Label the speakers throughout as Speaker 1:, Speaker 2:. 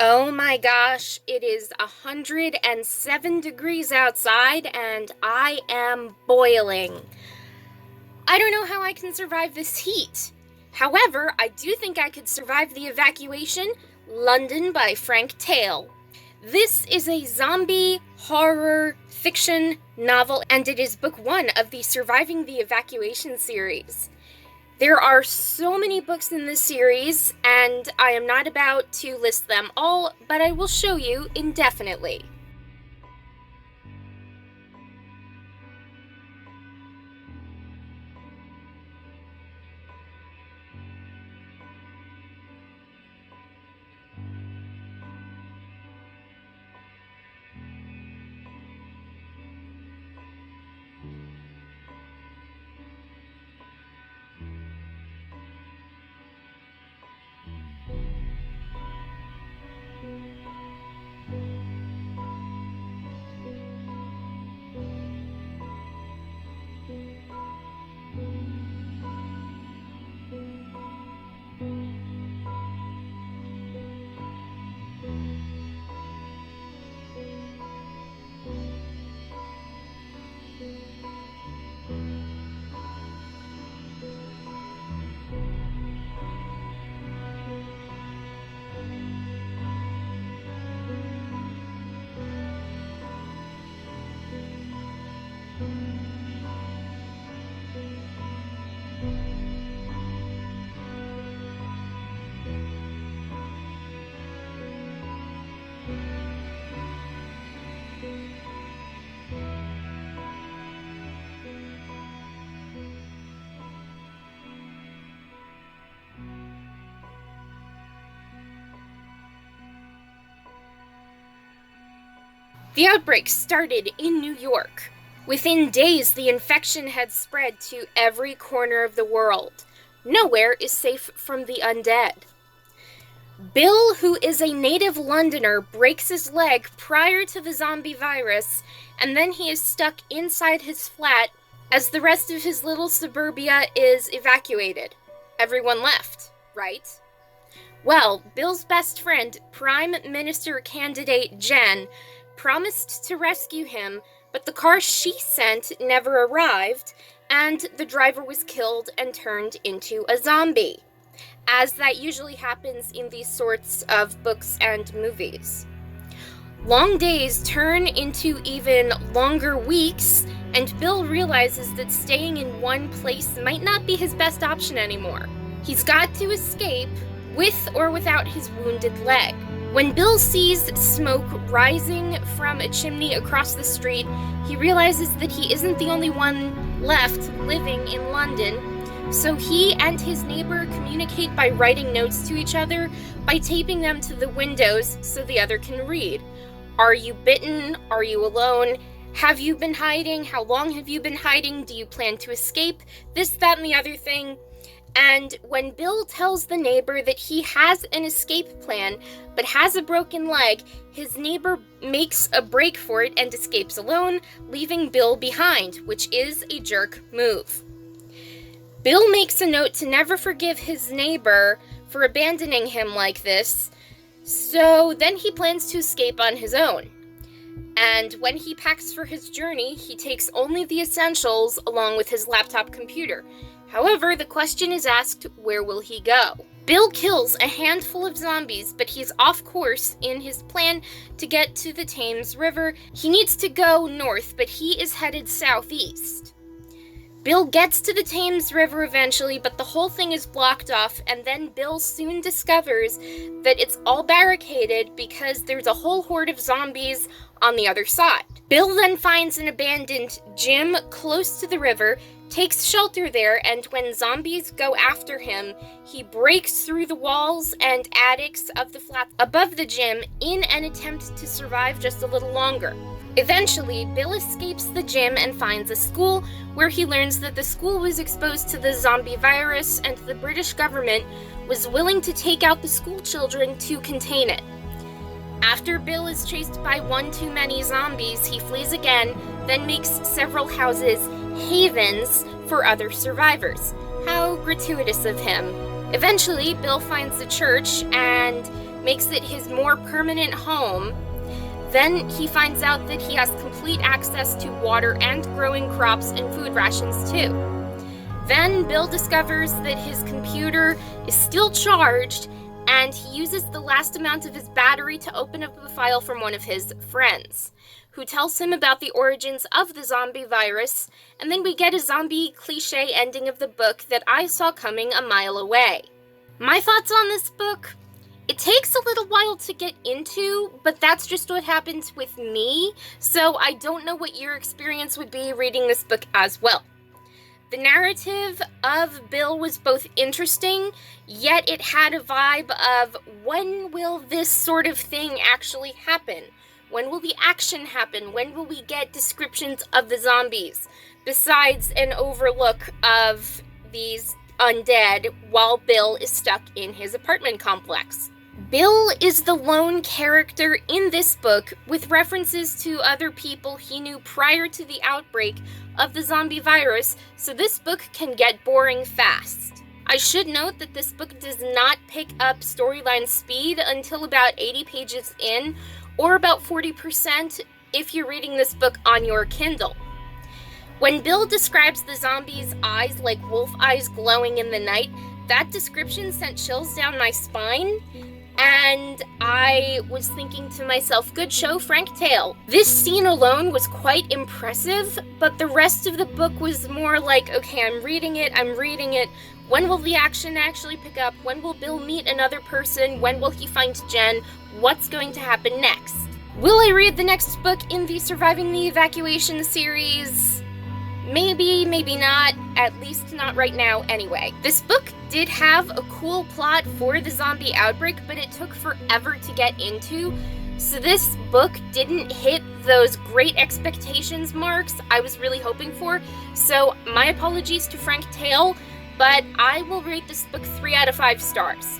Speaker 1: Oh my gosh, it is 107 degrees outside and I am boiling. I don't know how I can survive this heat. However, I do think I could survive the Evacuation, London by Frank Tayell. This is a zombie horror fiction novel, and it is book one of the Surviving the Evacuation series. There are so many books in this series, and I am not about to list them all, but I will show you indefinitely. The outbreak started in New York. Within days, the infection had spread to every corner of the world. Nowhere is safe from the undead. Bill, who is a native Londoner, breaks his leg prior to the zombie virus, and then he is stuck inside his flat as the rest of his little suburbia is evacuated. Everyone left, right? Well, Bill's best friend, Prime Minister candidate Jen, promised to rescue him, but the car she sent never arrived, and the driver was killed and turned into a zombie, as that usually happens in these sorts of books and movies. Long days turn into even longer weeks, and Bill realizes that staying in one place might not be his best option anymore. He's got to escape, with or without his wounded leg. When Bill sees smoke rising from a chimney across the street, he realizes that he isn't the only one left living in London, so he and his neighbor communicate by writing notes to each other by taping them to the windows so the other can read. Are you bitten? Are you alone? Have you been hiding? How long have you been hiding? Do you plan to escape? This, that, and the other thing. And when Bill tells the neighbor that he has an escape plan, but has a broken leg, his neighbor makes a break for it and escapes alone, leaving Bill behind, which is a jerk move. Bill makes a note to never forgive his neighbor for abandoning him like this, so then he plans to escape on his own. And when he packs for his journey, he takes only the essentials along with his laptop computer. However, the question is asked, where will he go? Bill kills a handful of zombies, but he's off course in his plan to get to the Thames River. He needs to go north, but he is headed southeast. Bill gets to the Thames River eventually, but the whole thing is blocked off, and then Bill soon discovers that it's all barricaded because there's a whole horde of zombies on the other side. Bill then finds an abandoned gym close to the river, takes shelter there, and when zombies go after him, he breaks through the walls and attics of the flats above the gym in an attempt to survive just a little longer. Eventually, Bill escapes the gym and finds a school where he learns that the school was exposed to the zombie virus and the British government was willing to take out the school children to contain it. After Bill is chased by one too many zombies, he flees again, then makes several houses havens for other survivors. How gratuitous of him. Eventually, Bill finds the church, and makes it his more permanent home, then he finds out that he has complete access to water and growing crops and food rations too. Then Bill discovers that his computer is still charged, and he uses the last amount of his battery to open up a file from one of his friends, who tells him about the origins of the zombie virus, and then we get a zombie cliche ending of the book that I saw coming a mile away. My thoughts on this book? It takes a little while to get into, but that's just what happens with me, so I don't know what your experience would be reading this book as well. The narrative of Bill was both interesting, yet it had a vibe of, when will this sort of thing actually happen? When will the action happen? When will we get descriptions of the zombies? Besides an overlook of these undead while Bill is stuck in his apartment complex. Bill is the lone character in this book, with references to other people he knew prior to the outbreak of the zombie virus, so this book can get boring fast. I should note that this book does not pick up storyline speed until about 80 pages in, or about 40% if you're reading this book on your Kindle. When Bill describes the zombies' eyes like wolf eyes glowing in the night, that description sent chills down my spine, and I was thinking to myself, good show, Frank Tayell. This scene alone was quite impressive, but the rest of the book was more like, okay, I'm reading it. When will the action actually pick up? When will Bill meet another person? When will he find Jen? What's going to happen next? Will I read the next book in the Surviving the Evacuation series? Maybe, maybe not, at least not right now anyway. This book did have a cool plot for the zombie outbreak, but it took forever to get into, so this book didn't hit those great expectations marks I was really hoping for, so my apologies to Frank Tayell, but I will rate this book 3 out of 5 stars.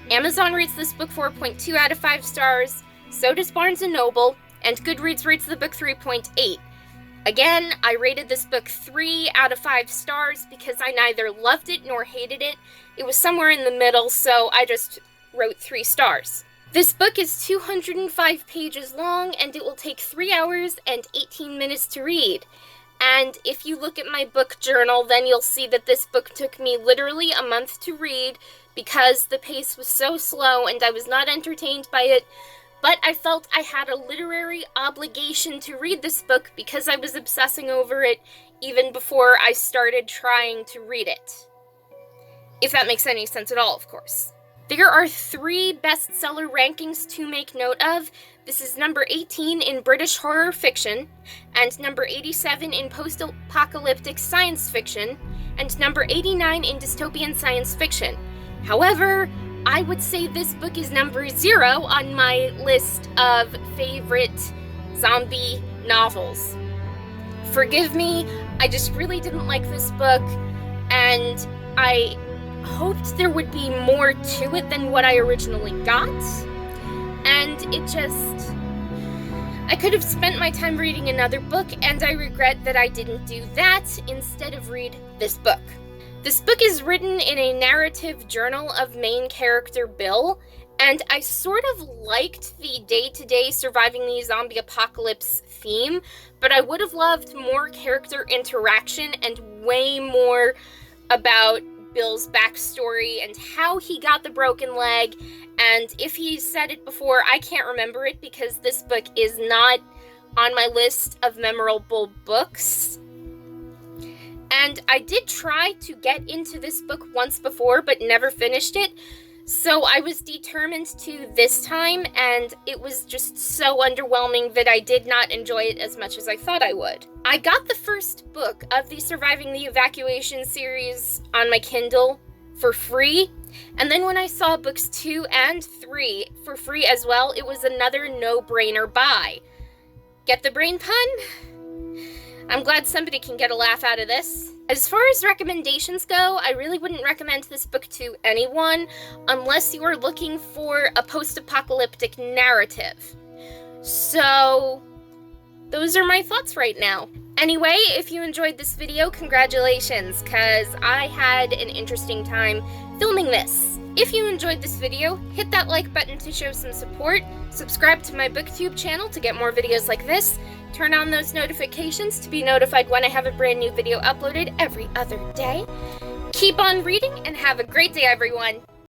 Speaker 1: Amazon rates this book 4.2 out of 5 stars, so does Barnes & Noble, and Goodreads rates the book 3.8. Again, I rated this book 3 out of 5 stars because I neither loved it nor hated it. It was somewhere in the middle, so I just wrote 3 stars. This book is 205 pages long, and it will take 3 hours and 18 minutes to read. And if you look at my book journal, then you'll see that this book took me literally a month to read because the pace was so slow and I was not entertained by it. But I felt I had a literary obligation to read this book because I was obsessing over it even before I started trying to read it. If that makes any sense at all, of course. There are 3 bestseller rankings to make note of. This is number 18 in British horror fiction, and number 87 in post-apocalyptic science fiction, and number 89 in dystopian science fiction. However, I would say this book is number 0 on my list of favorite zombie novels. Forgive me, I just really didn't like this book, and I hoped there would be more to it than what I originally got, and I could have spent my time reading another book, and I regret that I didn't do that instead of read this book. This book is written in a narrative journal of main character Bill, and I sort of liked the day-to-day surviving the zombie apocalypse theme, but I would have loved more character interaction and way more about Bill's backstory and how he got the broken leg, and if he said it before, I can't remember it because this book is not on my list of memorable books. And I did try to get into this book once before, but never finished it. So I was determined to this time, and it was just so underwhelming that I did not enjoy it as much as I thought I would. I got the first book of the Surviving the Evacuation series on my Kindle for free, and then when I saw books 2 and 3 for free as well, it was another no-brainer buy. Get the brain pun? I'm glad somebody can get a laugh out of this. As far as recommendations go, I really wouldn't recommend this book to anyone unless you are looking for a post-apocalyptic narrative. So, those are my thoughts right now. Anyway, if you enjoyed this video, congratulations, because I had an interesting time filming this. If you enjoyed this video, hit that like button to show some support, subscribe to my booktube channel to get more videos like this, turn on those notifications to be notified when I have a brand new video uploaded every other day. Keep on reading and have a great day, everyone!